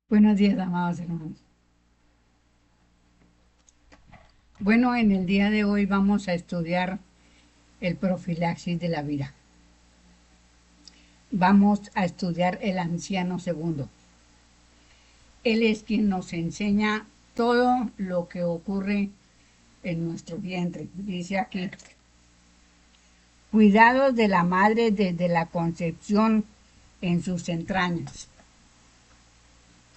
Buenos días, amados hermanos. Bueno, en el día de hoy vamos a estudiar el profilaxis de la vida. Vamos a estudiar el anciano segundo. Él es quien nos enseña todo lo que ocurre en nuestro vientre. Dice aquí, cuidados de la madre desde la concepción en sus entrañas.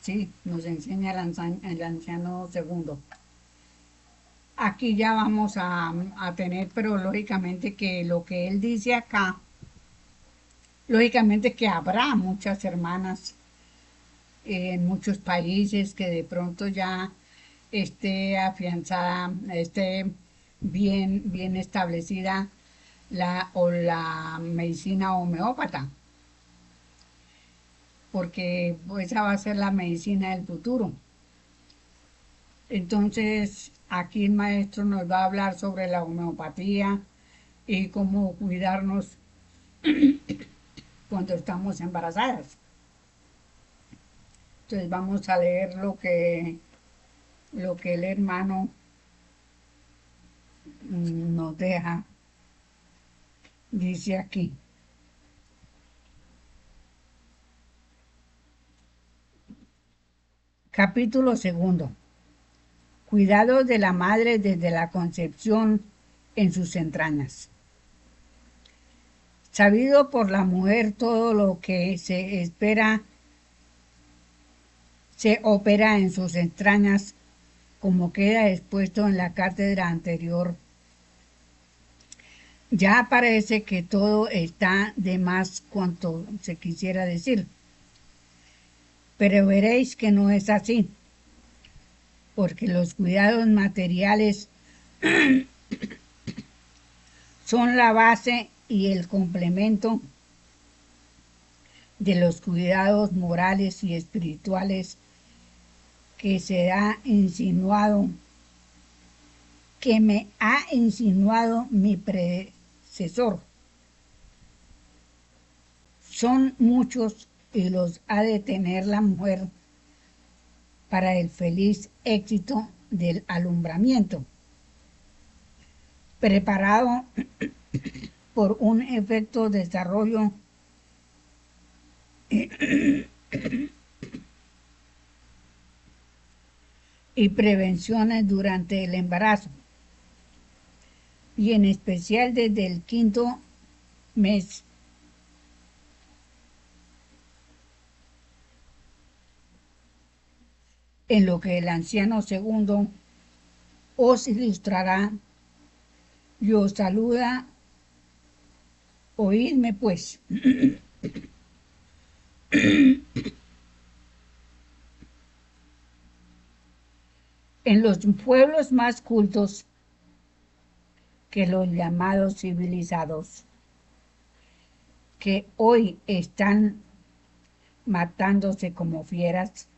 Sí, nos enseña el anciano segundo. Aquí ya vamos a tener, pero lógicamente que lo que él dice acá, lógicamente que habrá muchas hermanas en muchos países que de pronto ya esté afianzada, esté bien establecida la medicina homeópata, porque esa va a ser la medicina del futuro. Entonces, aquí el maestro nos va a hablar sobre la homeopatía y cómo cuidarnos cuando estamos embarazadas. Entonces vamos a leer lo que el hermano nos deja. Dice aquí, capítulo segundo. Cuidados de la madre desde la concepción en sus entrañas. Sabido por la mujer todo lo que se espera, se opera en sus entrañas, como queda expuesto en la cátedra anterior. Ya parece que todo está de más cuanto se quisiera decir, pero veréis que no es así, porque los cuidados materiales son la base y el complemento de los cuidados morales y espirituales que se ha insinuado, que me ha insinuado mi predecesor. Son muchos y los ha de tener la mujer para el feliz éxito del alumbramiento, preparado por un efecto desarrollo y prevenciones durante el embarazo, y en especial desde el quinto mes, en lo que el anciano segundo os ilustrará y os saluda. Oídme pues. En los pueblos más cultos que los llamados civilizados, que hoy están matándose como fieras,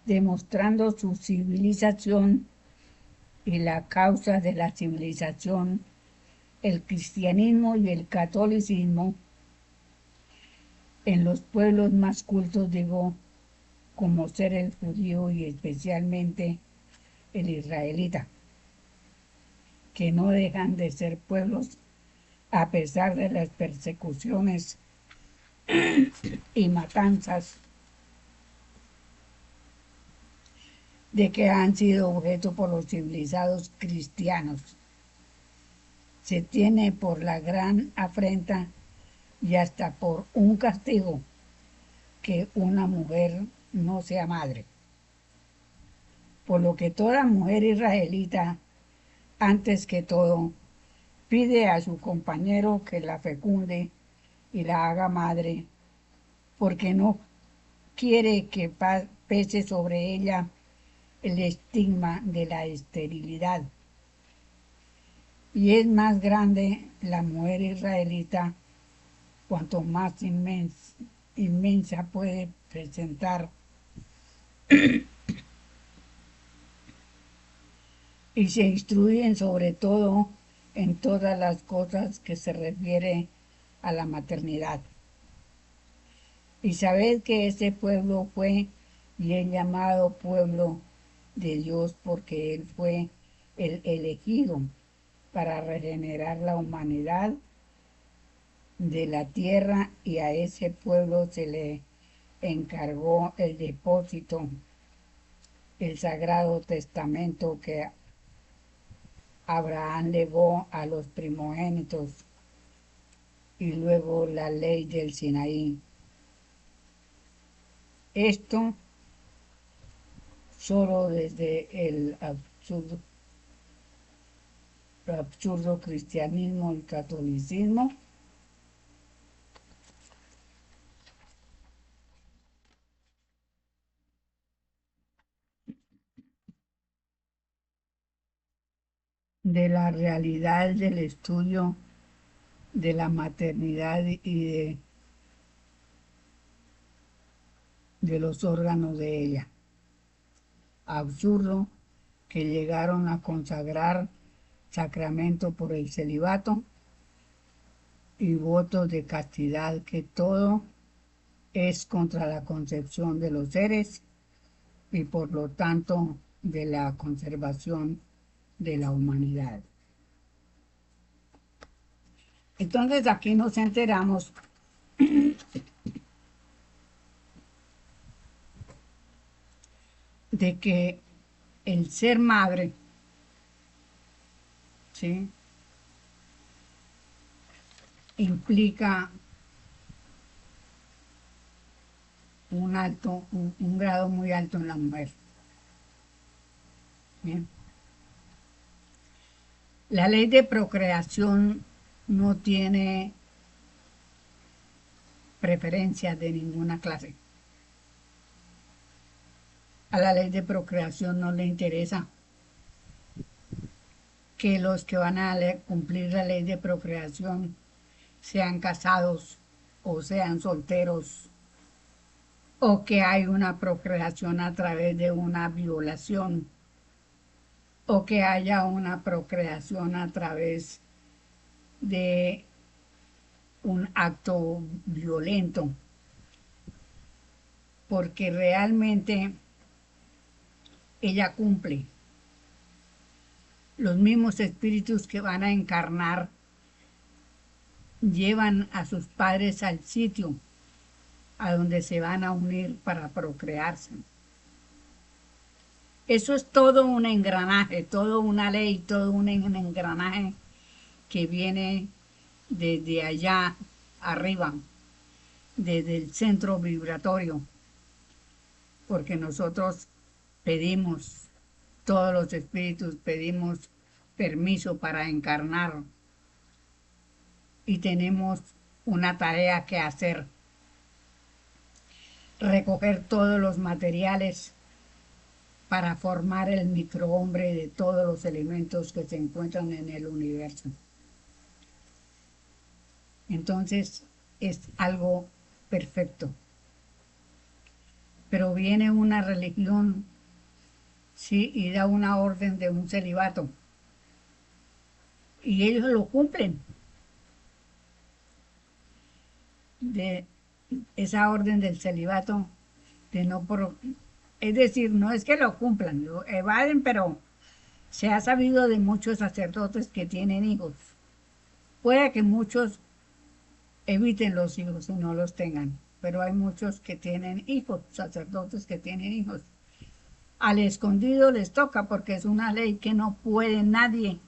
demostrando su civilización y la causa de la civilización, el cristianismo y el catolicismo, en los pueblos más cultos, digo, como ser el judío y especialmente el israelita, que no dejan de ser pueblos a pesar de las persecuciones y matanzas de que han sido objeto por los civilizados cristianos. Se tiene por la gran afrenta y hasta por un castigo que una mujer no sea madre. Por lo que toda mujer israelita, antes que todo, pide a su compañero que la fecunde y la haga madre, porque no quiere que pese sobre ella el estigma de la esterilidad. Y es más grande la mujer israelita cuanto más inmensa puede presentar y se instruyen sobre todo en todas las cosas que se refiere a la maternidad. Y sabed que este pueblo fue y es llamado pueblo de Dios porque Él fue el elegido para regenerar la humanidad de la tierra y a ese pueblo se le encargó el depósito, el sagrado testamento que Abraham legó a los primogénitos y luego la ley del Sinaí. Esto solo desde el absurdo cristianismo y catolicismo de la realidad del estudio de la maternidad y de los órganos de ella. Absurdo que llegaron a consagrar sacramento por el celibato y votos de castidad, que todo es contra la concepción de los seres y por lo tanto de la conservación de la humanidad. Entonces aquí nos enteramos de que el ser madre, ¿sí?, implica un grado muy alto en la mujer. Bien. La ley de procreación no tiene preferencias de ninguna clase. A la ley de procreación no le interesa que los que van a cumplir la ley de procreación sean casados o sean solteros, o que hay una procreación a través de una violación, o que haya una procreación a través de un acto violento, porque realmente ella cumple. Los mismos espíritus que van a encarnar llevan a sus padres al sitio a donde se van a unir para procrearse. Eso es todo un engranaje, toda una ley, todo un engranaje que viene desde allá arriba, desde el centro vibratorio, porque nosotros pedimos, todos los espíritus pedimos permiso para encarnar y tenemos una tarea que hacer: recoger todos los materiales para formar el microhombre de todos los elementos que se encuentran en el universo. Entonces es algo perfecto. Pero viene una religión, sí, y da una orden de un celibato. Y ellos lo cumplen. De esa orden del celibato, de no es decir, no es que lo cumplan, lo evaden, pero se ha sabido de muchos sacerdotes que tienen hijos. Puede que muchos eviten los hijos y no los tengan, pero hay muchos que tienen hijos, sacerdotes que tienen hijos. Al escondido les toca porque es una ley que no puede nadie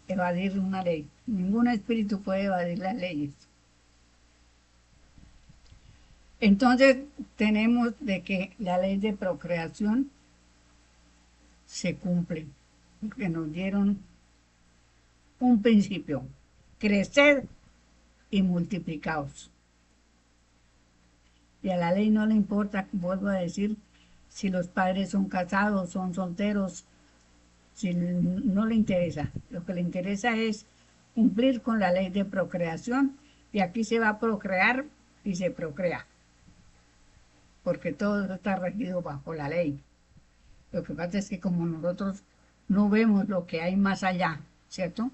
evadir una ley. Ningún espíritu puede evadir las leyes. Entonces tenemos de que la ley de procreación se cumple, porque nos dieron un principio: crecer y multiplicaos. Y a la ley no le importa, vuelvo a decir, si los padres son casados, son solteros, si no le interesa. Lo que le interesa es cumplir con la ley de procreación, y aquí se va a procrear y se procrea, porque todo está regido bajo la ley. Lo que pasa es que como nosotros no vemos lo que hay más allá, ¿cierto?,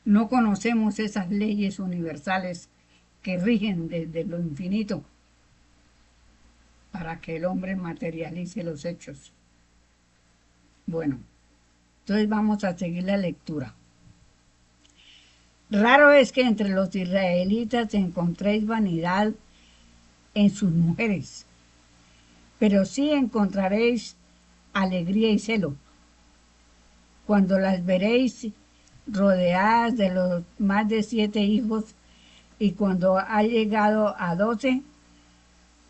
no conocemos esas leyes universales que rigen desde lo infinito para que el hombre materialice los hechos. Bueno, entonces vamos a seguir la lectura. Raro es que entre los israelitas encontréis vanidad en sus mujeres, pero sí encontraréis alegría y celo cuando las veréis rodeadas de los más de 7 hijos, y cuando ha llegado a 12,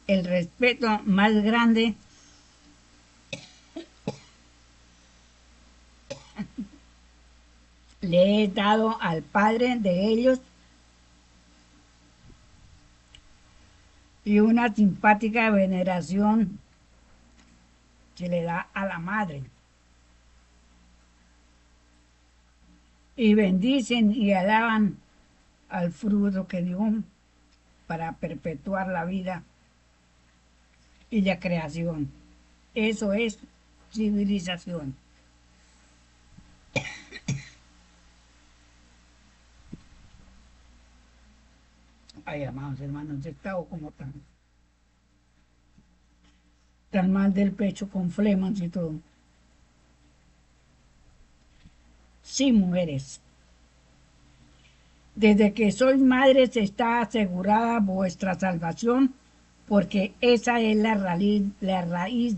el respeto más grande le he dado al padre de ellos, y una simpática veneración se le da a la madre. Y bendicen y alaban al fruto que dio para perpetuar la vida y la creación. Eso es civilización. Ay, amados hermanos, he estado como tan mal del pecho con flemas y todo. Sí, mujeres, desde que sois madres está asegurada vuestra salvación, porque esa es la raíz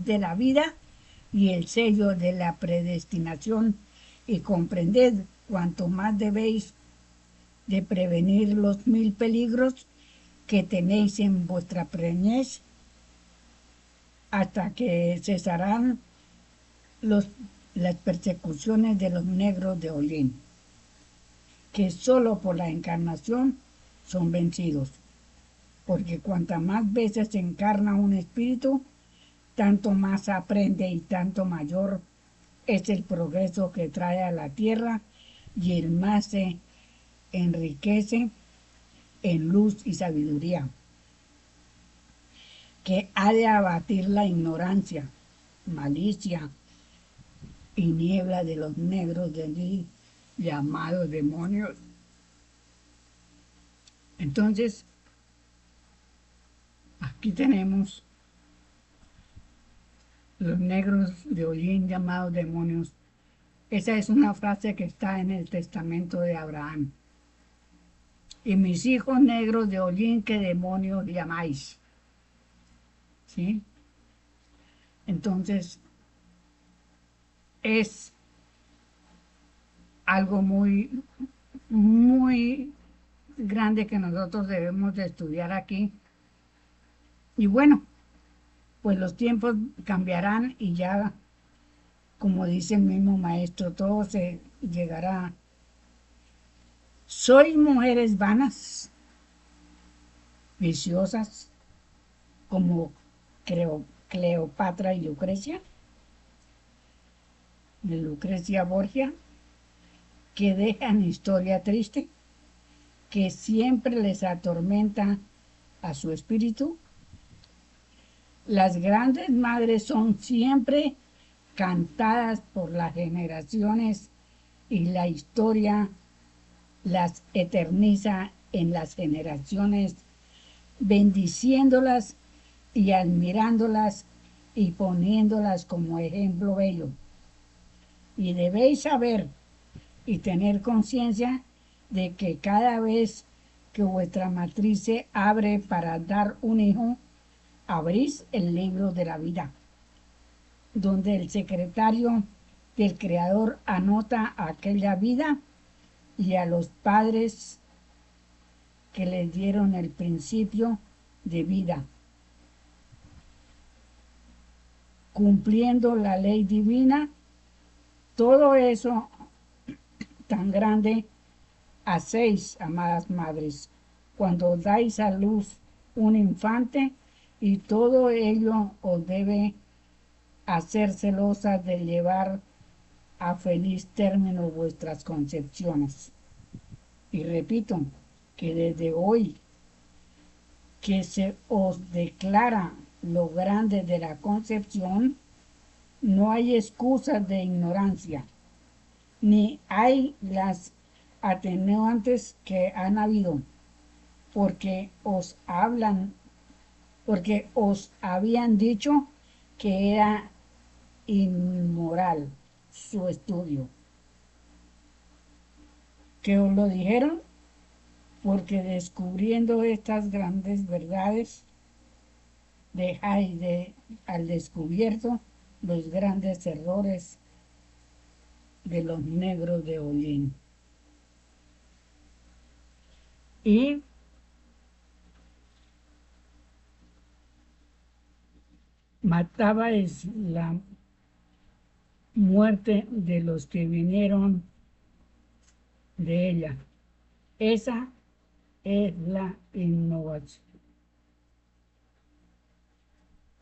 de la vida y el sello de la predestinación, y comprended cuanto más debéis de prevenir los 1000 peligros que tenéis en vuestra preñez, hasta que cesarán las persecuciones de los negros de Olín, que solo por la encarnación son vencidos, porque cuantas más veces se encarna un espíritu, tanto más aprende y tanto mayor es el progreso que trae a la tierra, y el más se enriquece en luz y sabiduría, que ha de abatir la ignorancia, malicia y niebla de los negros de allí, llamados demonios. Entonces, aquí tenemos los negros de Olín llamados demonios. Esa es una frase que está en el testamento de Abraham. Y mis hijos negros de Olín, ¿qué demonios llamáis? ¿Sí? Entonces, es algo muy, muy grande que nosotros debemos de estudiar aquí. Y bueno, pues los tiempos cambiarán y ya, como dice el mismo maestro, todo se llegará. Sois mujeres vanas, viciosas, como Cleopatra y Lucrecia Borgia, que dejan historia triste, que siempre les atormenta a su espíritu. Las grandes madres son siempre cantadas por las generaciones, y la historia las eterniza en las generaciones, bendiciéndolas y admirándolas y poniéndolas como ejemplo bello. Y debéis saber y tener conciencia de que cada vez que vuestra matriz se abre para dar un hijo, abrís el libro de la vida, donde el secretario del Creador anota aquella vida y a los padres que les dieron el principio de vida, cumpliendo la ley divina. Todo eso tan grande hacéis, amadas madres, cuando dais a luz un infante, y todo ello os debe hacer celosas de llevar a feliz término vuestras concepciones. Y repito, que desde hoy que se os declara lo grande de la concepción, no hay excusas de ignorancia, ni hay las atenuantes que han habido. porque os hablan, porque os habían dicho que era inmoral su estudio. ¿Que os lo dijeron? Porque descubriendo estas grandes verdades, dejáis al descubierto los grandes errores de los negros de Olín. Y matabais la muerte de los que vinieron de ella. Esa es la innovación,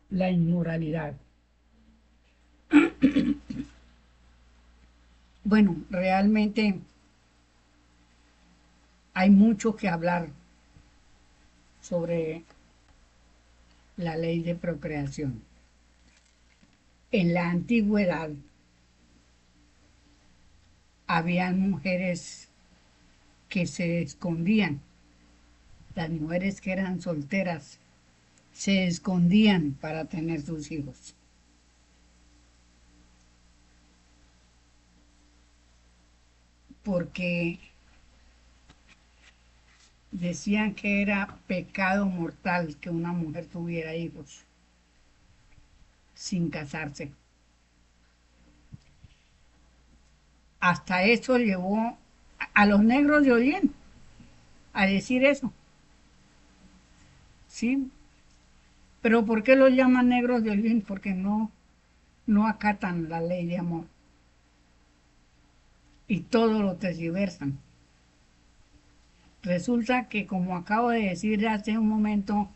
la inmoralidad. Bueno, realmente hay mucho que hablar sobre la ley de procreación. En la antigüedad habían mujeres que se escondían, las mujeres que eran solteras se escondían para tener sus hijos. Porque decían que era pecado mortal que una mujer tuviera hijos sin casarse. Hasta eso llevó a los negros de Oriente a decir eso. ¿Sí? Pero ¿por qué los llaman negros de Oriente? Porque no acatan la ley de amor. Y todo lo tergiversan. Resulta que, como acabo de decir hace un momento,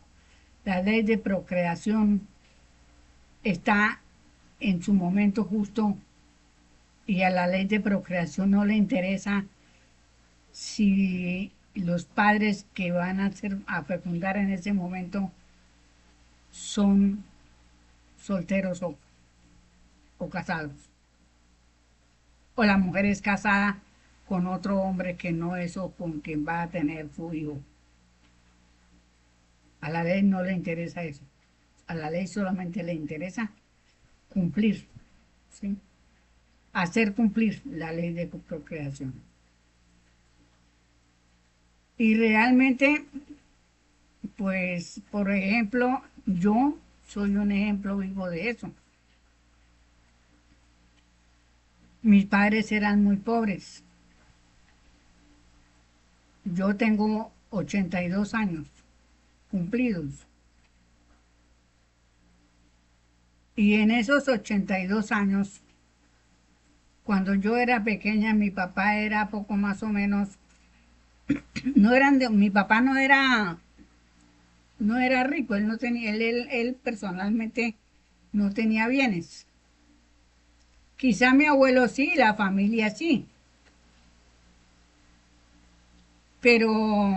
la ley de procreación está en su momento justo y a la ley de procreación no le interesa si los padres que van a fecundar en ese momento son solteros o casados. O la mujer es casada con otro hombre que no es o con quien va a tener su hijo. A la ley no le interesa eso. A la ley solamente le interesa cumplir, ¿sí? Hacer cumplir la ley de procreación. Y realmente, pues, por ejemplo, yo soy un ejemplo vivo de eso. Mis padres eran muy pobres. Yo tengo 82 años cumplidos. Y en esos 82 años, cuando yo era pequeña, mi papá era poco más o menos, mi papá no era rico, él no tenía, él personalmente no tenía bienes. Quizá mi abuelo sí, la familia sí, pero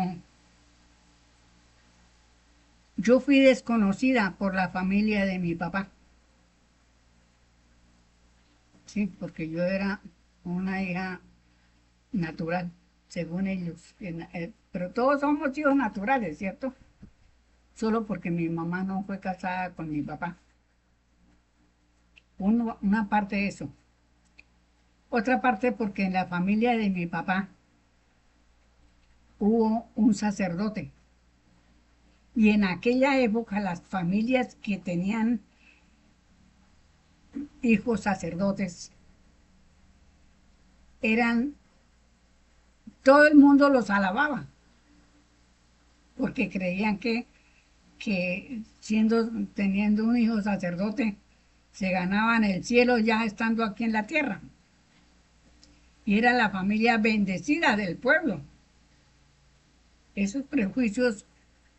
yo fui desconocida por la familia de mi papá, sí, porque yo era una hija natural, según ellos. Pero todos somos hijos naturales, ¿cierto? Solo porque mi mamá no fue casada con mi papá. Una parte de eso. Otra parte porque en la familia de mi papá hubo un sacerdote. Y en aquella época las familias que tenían hijos sacerdotes eran, todo el mundo los alababa, porque creían que teniendo un hijo sacerdote, se ganaban el cielo ya estando aquí en la tierra. Y era la familia bendecida del pueblo. Esos prejuicios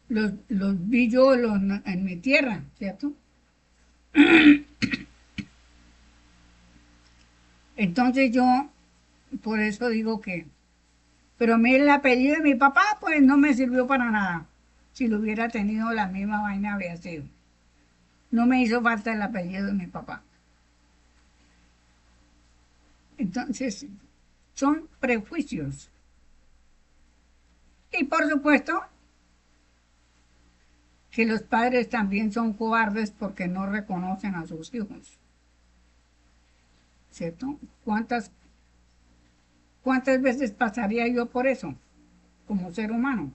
los vi yo en mi tierra, ¿cierto? Entonces yo, por eso digo que, pero a mí el apellido de mi papá, pues no me sirvió para nada. Si lo hubiera tenido, la misma vaina habría sido. No me hizo falta el apellido de mi papá. Entonces, son prejuicios. Y por supuesto, que los padres también son cobardes porque no reconocen a sus hijos, ¿cierto? ¿Cuántas veces pasaría yo por eso, como ser humano,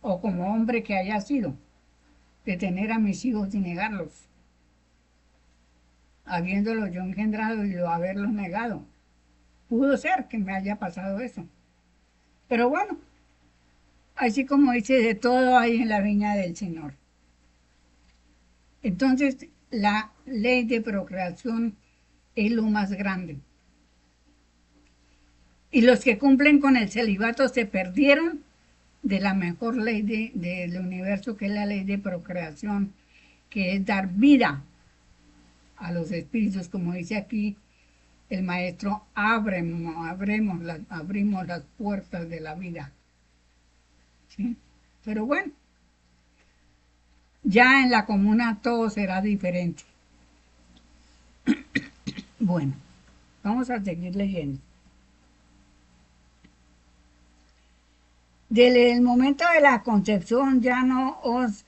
o como hombre que haya sido, de tener a mis hijos y negarlos, habiéndolos yo engendrado y haberlos negado? Pudo ser que me haya pasado eso. Pero bueno, así como dice, de todo hay en la viña del Señor. Entonces, la ley de procreación es lo más grande. Y los que cumplen con el celibato se perdieron de la mejor ley del universo, que es la ley de procreación, que es dar vida a los espíritus, como dice aquí el maestro, abrimos las puertas de la vida. ¿Sí? Pero bueno, ya en la comuna todo será diferente. Bueno, vamos a seguir leyendo. Desde el momento de la concepción ya no os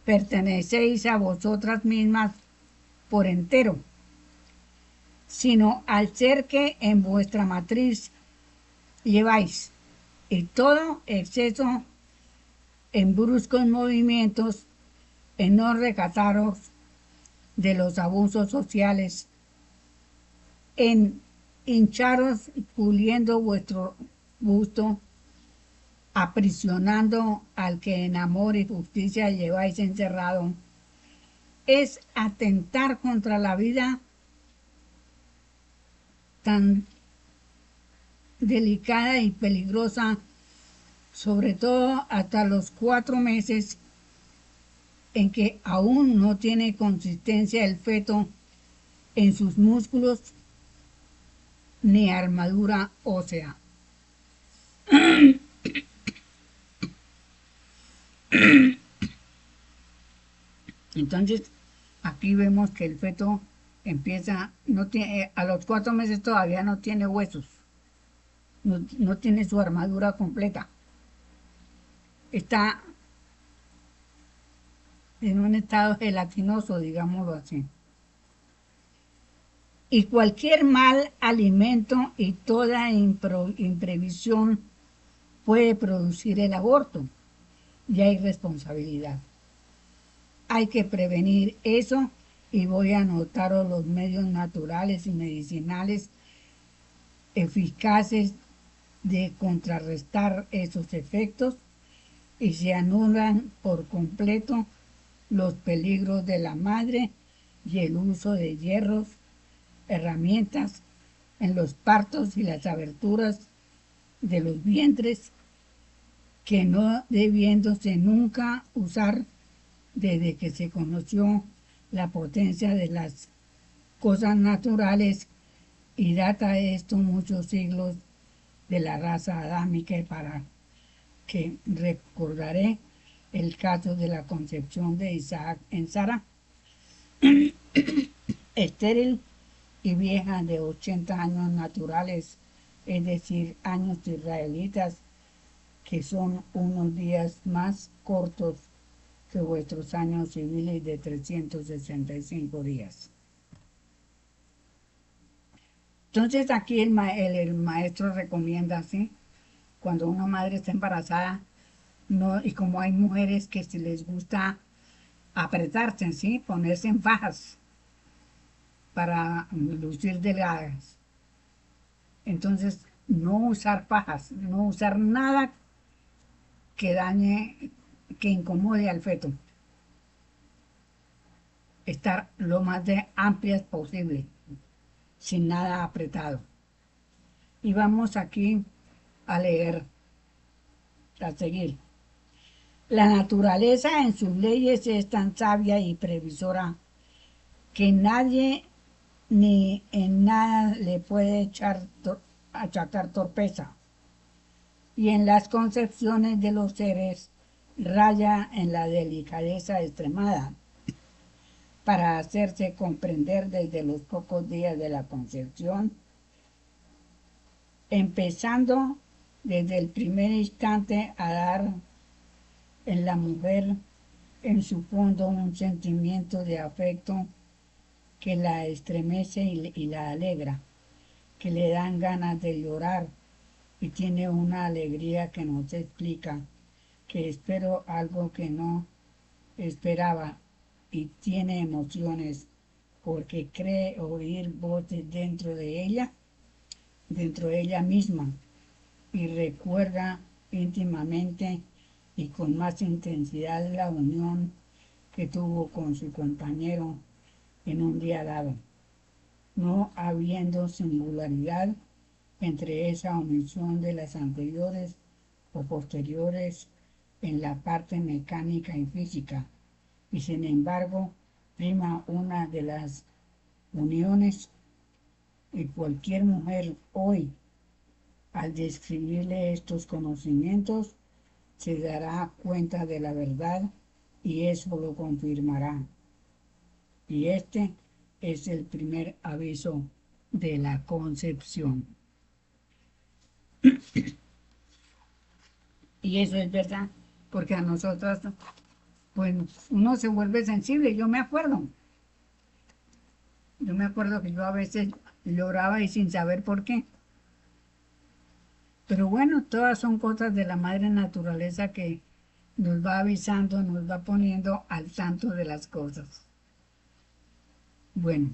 pertenecéis a vosotras mismas por entero, sino al ser que en vuestra matriz lleváis, y todo exceso en bruscos movimientos, en no recataros de los abusos sociales, en hincharos puliendo vuestro gusto, aprisionando al que en amor y justicia lleváis encerrado, es atentar contra la vida tan delicada y peligrosa, sobre todo hasta los 4 meses en que aún no tiene consistencia el feto en sus músculos ni armadura ósea. Entonces, aquí vemos que el feto empieza, no tiene, a los 4 meses todavía no tiene huesos, no tiene su armadura completa. Está en un estado gelatinoso, digámoslo así. Y cualquier mal alimento y toda imprevisión puede producir el aborto. Y hay responsabilidad. Hay que prevenir eso y voy a anotaros los medios naturales y medicinales eficaces de contrarrestar esos efectos y se anulan por completo los peligros de la madre y el uso de hierros, herramientas en los partos y las aberturas de los vientres, que no debiéndose nunca usar desde que se conoció la potencia de las cosas naturales, y data esto muchos siglos de la raza adámica, para que recordaré el caso de la concepción de Isaac en Sara, estéril y vieja de 80 años naturales, es decir, años israelitas, que son unos días más cortos que vuestros años civiles de 365 días. Entonces aquí el maestro recomienda, ¿sí? Cuando una madre está embarazada, no, y como hay mujeres que si les gusta apretarse, ¿sí? Ponerse en fajas para lucir delgadas. Entonces, no usar fajas, no usar nada que dañe, que incomode al feto. Estar lo más de amplias posible, sin nada apretado. Y vamos aquí a leer, a seguir. La naturaleza en sus leyes es tan sabia y previsora que nadie ni en nada le puede achacar torpeza. Y en las concepciones de los seres raya en la delicadeza extremada, para hacerse comprender desde los pocos días de la concepción, empezando desde el primer instante a dar en la mujer en su fondo un sentimiento de afecto que la estremece y la alegra, que le dan ganas de llorar y tiene una alegría que no se explica, que espero algo que no esperaba y tiene emociones porque cree oír voces dentro de ella misma, y recuerda íntimamente y con más intensidad la unión que tuvo con su compañero en un día dado, no habiendo singularidad entre esa omisión de las anteriores o posteriores en la parte mecánica y física, y sin embargo prima una de las uniones, y cualquier mujer hoy, al describirle estos conocimientos, se dará cuenta de la verdad y eso lo confirmará. Y este es el primer aviso de la concepción. Y eso es verdad, porque a nosotras, pues uno se vuelve sensible. Yo me acuerdo que yo a veces lloraba y sin saber por qué. Pero bueno, todas son cosas de la madre naturaleza que nos va avisando, nos va poniendo al tanto de las cosas. Bueno,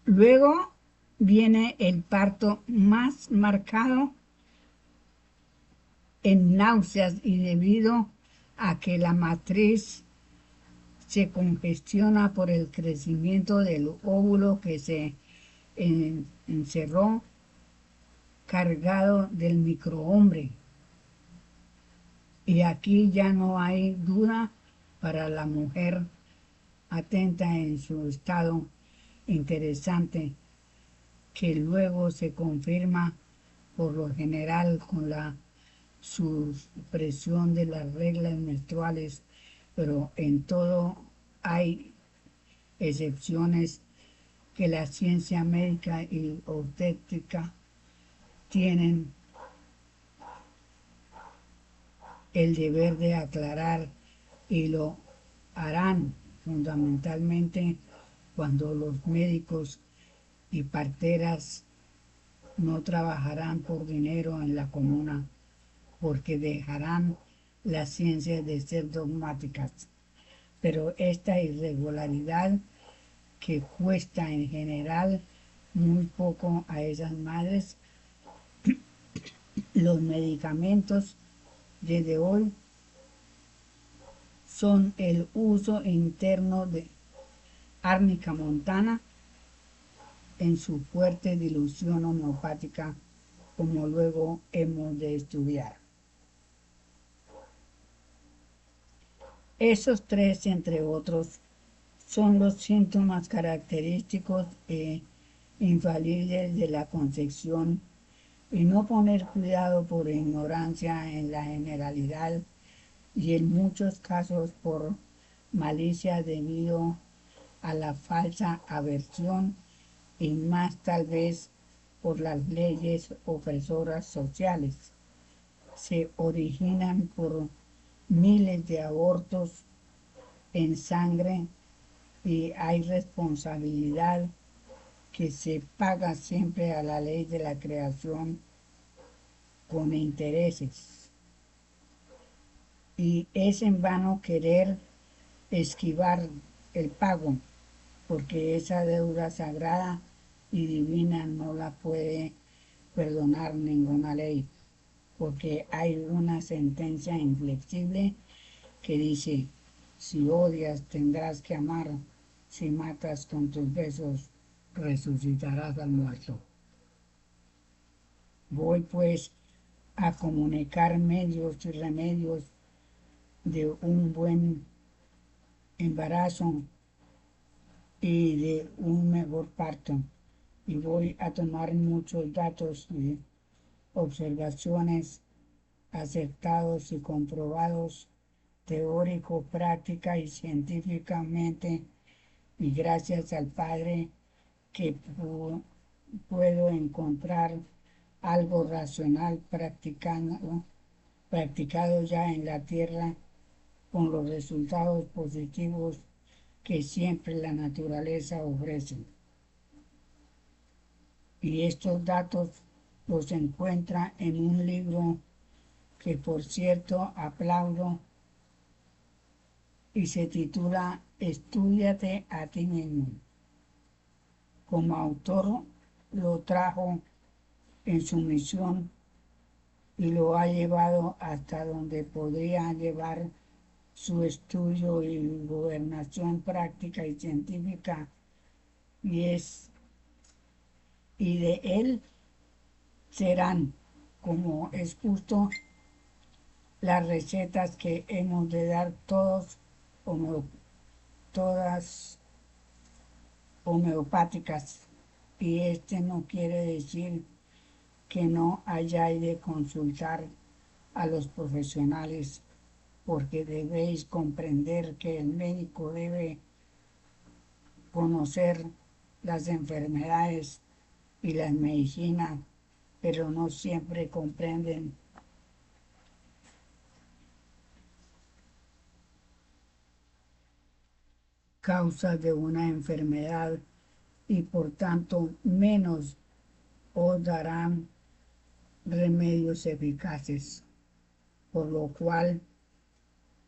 luego viene el parto más marcado en náuseas y debido a que la matriz se congestiona por el crecimiento del óvulo que se encerró cargado del microhombre. Y aquí ya no hay duda para la mujer atenta en su estado interesante, que luego se confirma por lo general con la supresión de las reglas menstruales, pero en todo hay excepciones que la ciencia médica y obstétrica tienen el deber de aclarar, y lo harán fundamentalmente cuando los médicos y parteras no trabajarán por dinero en la comuna, porque dejarán las ciencias de ser dogmáticas. Pero esta irregularidad que cuesta en general muy poco a esas madres, los medicamentos desde hoy son el uso interno de árnica montana en su fuerte dilución homeopática, como luego hemos de estudiar. Esos tres, entre otros, son los síntomas característicos e infalibles de la concepción, y no poner cuidado por ignorancia en la generalidad y en muchos casos por malicia debido a la falsa aversión y más tal vez por las leyes opresoras sociales. Se originan por miles de abortos en sangre, y hay responsabilidad que se paga siempre a la ley de la creación con intereses. Y es en vano querer esquivar el pago, porque esa deuda sagrada y divina no la puede perdonar ninguna ley, porque hay una sentencia inflexible que dice: si odias tendrás que amar, si matas con tus besos resucitarás al muerto. Voy pues a comunicar medios y remedios de un buen embarazo y de un mejor parto, y voy a tomar muchos datos y observaciones acertados y comprobados teórico, práctica y científicamente, y gracias al Padre que puedo encontrar algo racional practicado ya en la tierra con los resultados positivos que siempre la naturaleza ofrece. Y estos datos los encuentra en un libro que por cierto aplaudo y se titula Estúdiate a ti mismo. Como autor lo trajo en su misión y lo ha llevado hasta donde podría llevar su estudio y gobernación práctica y científica y de él serán, como es justo, las recetas que hemos de dar todas homeopáticas. Y no quiere decir que no hayáis de consultar a los profesionales, porque debéis comprender que el médico debe conocer las enfermedades y las medicinas, pero no siempre comprenden causas de una enfermedad y por tanto menos os darán remedios eficaces, por lo cual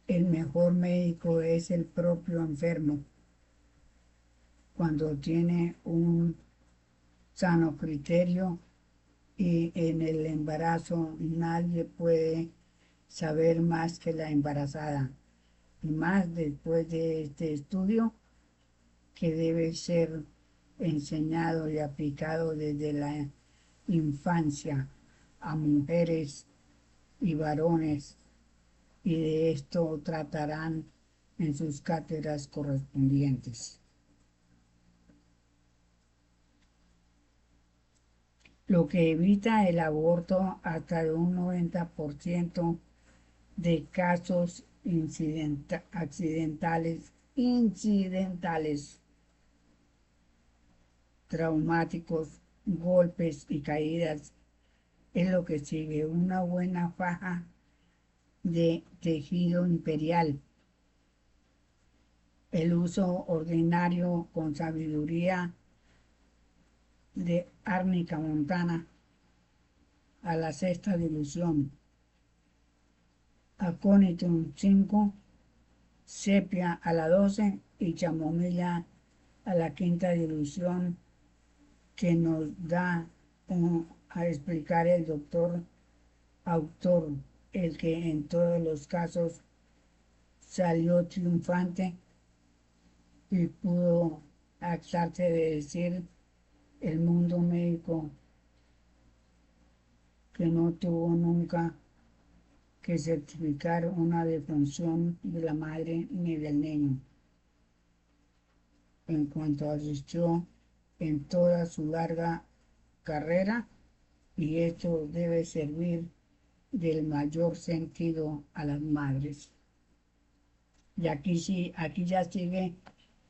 el mejor médico es el propio enfermo. Cuando tiene un sano criterio y en el embarazo nadie puede saber más que la embarazada, y más después de este estudio que debe ser enseñado y aplicado desde la infancia a mujeres y varones, y de esto tratarán en sus cátedras correspondientes. Lo que evita el aborto hasta de un 90% de casos incidentales, traumáticos, golpes y caídas, es lo que sigue: una buena faja de tejido imperial, el uso ordinario con sabiduría de árnica montana a la sexta dilución, aconitum 5, sepia a la 12 y chamomilla a la quinta dilución, que nos da a explicar el doctor autor, el que en todos los casos salió triunfante y pudo actarse de decir el mundo médico que no tuvo nunca que certificar una defunción de la madre ni del niño, en cuanto asistió en toda su larga carrera, y esto debe servir del mayor sentido a las madres. Y aquí sí, aquí ya sigue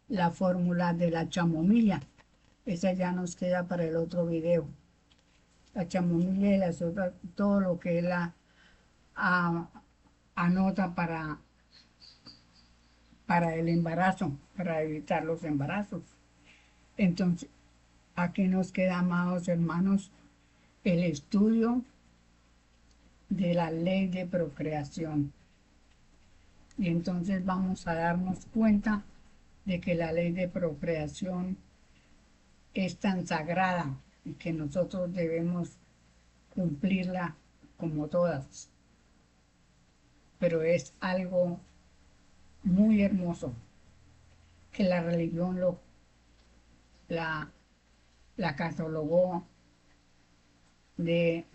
la fórmula de la chamomilla. Esa ya nos queda para el otro video. La chamomilla y las otras, todo lo que la anota para el embarazo, para evitar los embarazos. Entonces, aquí nos queda, amados hermanos, el estudio de la ley de procreación. Y entonces vamos a darnos cuenta de que la ley de procreación es tan sagrada y que nosotros debemos cumplirla como todas. Pero es algo muy hermoso que la religión la, la catalogó de,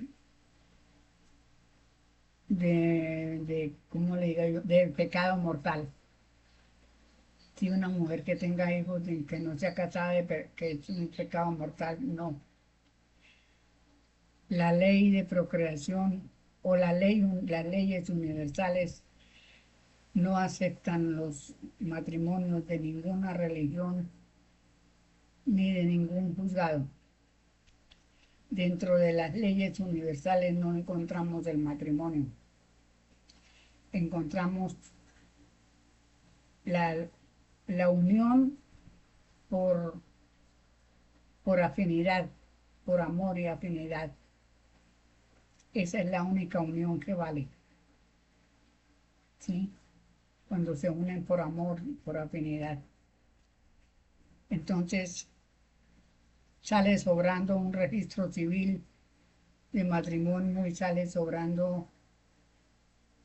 ¿cómo le digo yo?, de pecado mortal. Si una mujer que tenga hijos y que no sea casada, que es un pecado mortal, no. La ley de procreación o las leyes universales no aceptan los matrimonios de ninguna religión ni de ningún juzgado. Dentro de las leyes universales no encontramos el matrimonio. Encontramos la, la unión por, por afinidad, por amor y afinidad. Esa es la única unión que vale, ¿sí? Cuando se unen por amor y por afinidad. Entonces sale sobrando un registro civil de matrimonio y sale sobrando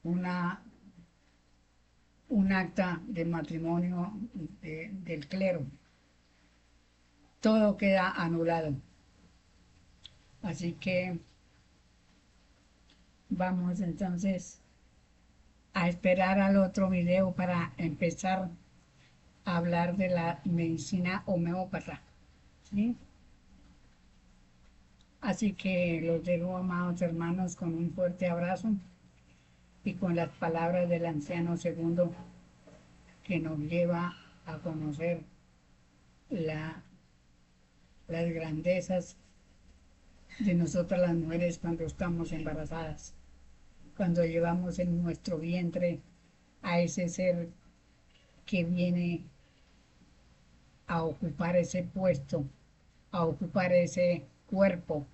una, un acta de matrimonio del clero. Todo queda anulado. Así que vamos entonces a esperar al otro video para empezar a hablar de la medicina homeópata, ¿sí? Así que los dejo, amados hermanos, con un fuerte abrazo y con las palabras del anciano segundo que nos lleva a conocer la, las grandezas de nosotras las mujeres cuando estamos embarazadas, cuando llevamos en nuestro vientre a ese ser que viene a ocupar ese puesto, a ocupar ese cuerpo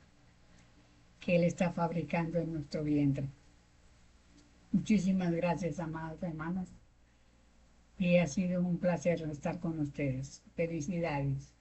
que Él está fabricando en nuestro vientre. Muchísimas gracias, amados hermanos, y ha sido un placer estar con ustedes. Felicidades.